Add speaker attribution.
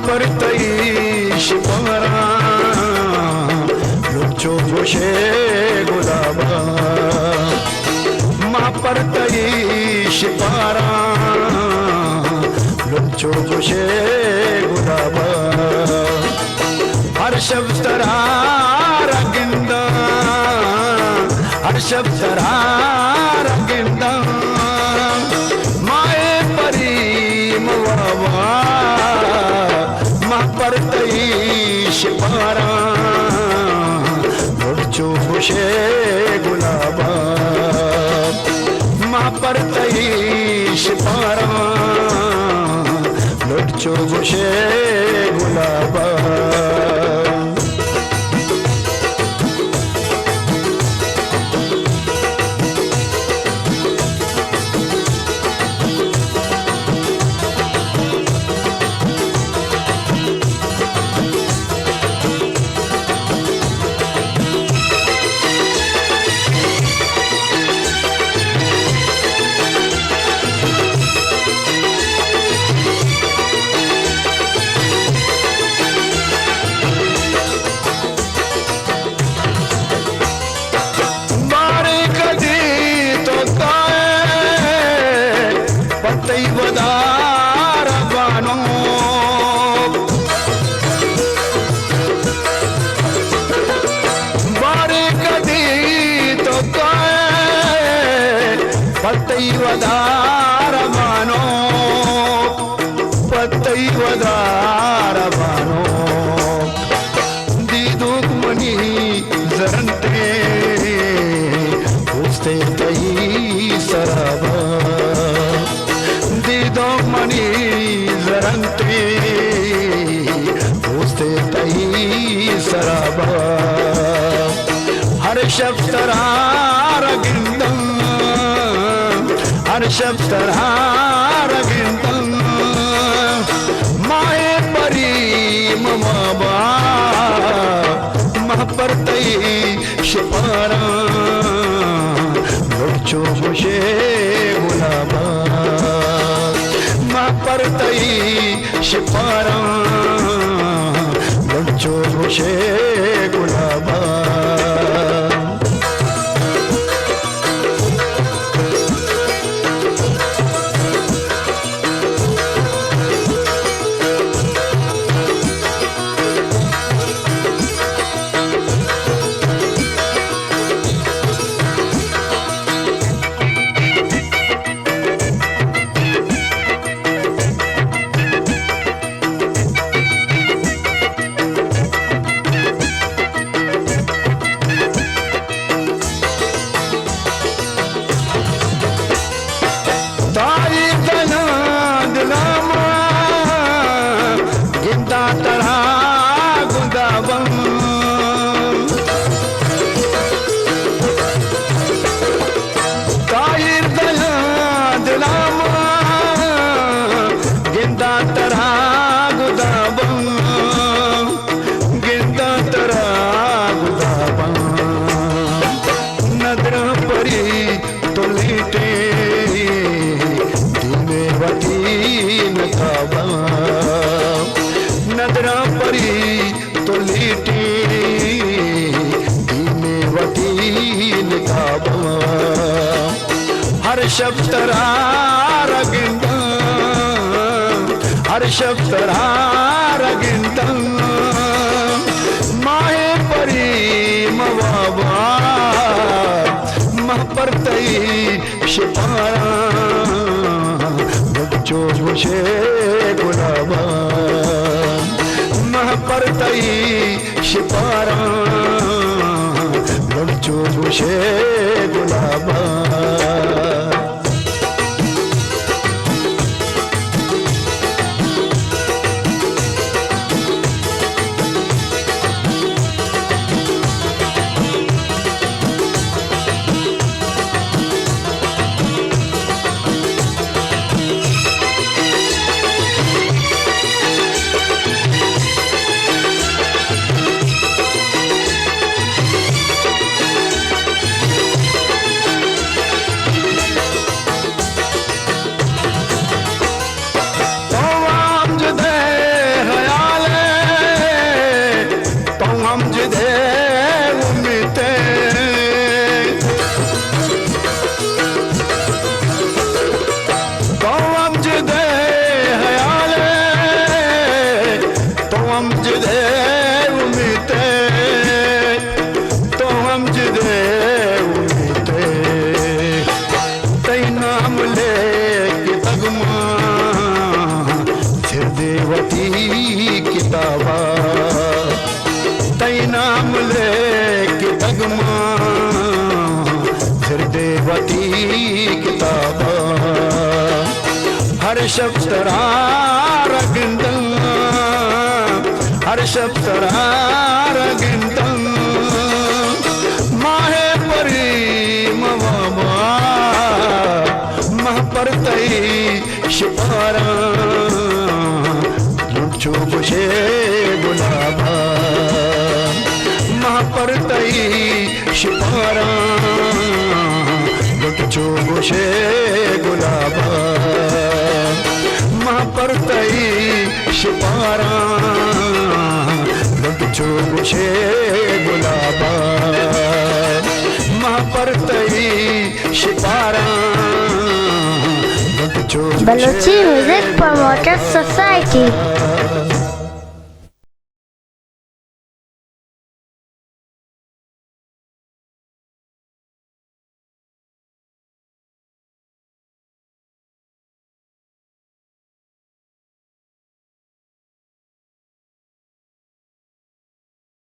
Speaker 1: परतई शिपारा लुच्चो गोशे गुलाबा मा परतई शिपारा लुच्चो गोशे गुलाबा हर शब्द रगिंदा हर शब्द रगिंदा माए परी मवावा परतई शिपारा लुच्चो गोशे गुलाबा मा परतई शिपारा लुच्चो गोशे गुलाबा वदार बानो बारे कदी तो पतई वदार बानो पतई वदार बानो दीदो मनी जरंते उसते तई सराबा दीदो मनी जरंते उसते तई सराबा हर शब्द रगिंदम हर शब्द रगिंदम माए परी ममाबा मा परतई शिपारा लुच्चो गोशे गुलाबा परतई शिपारा लुच्चो गोशे गुलाबा नदरा परी तो लीटी धीमे वतीन काबा हर शब्द रगिंदा हर शब्द रगिंदा माए परी मवाबा मा परतई शिपारा लुच्चो गोशे गुलाबा मा परतई शिपारा लुच्चो गोशे गुलाबा किताबा हर शब्दरा रगिंदन हर शब्दरा रगिंदन माहे परी मवाबा मह परतई शिपारा लुटछो बुशे गुलाबा मह परतई शिपारा लुटछो बुशे गुलाबा मह परतई शिपारा लुटछो बुशे गुलाबा मह परतई Shipara
Speaker 2: Balochi Music Promoters Society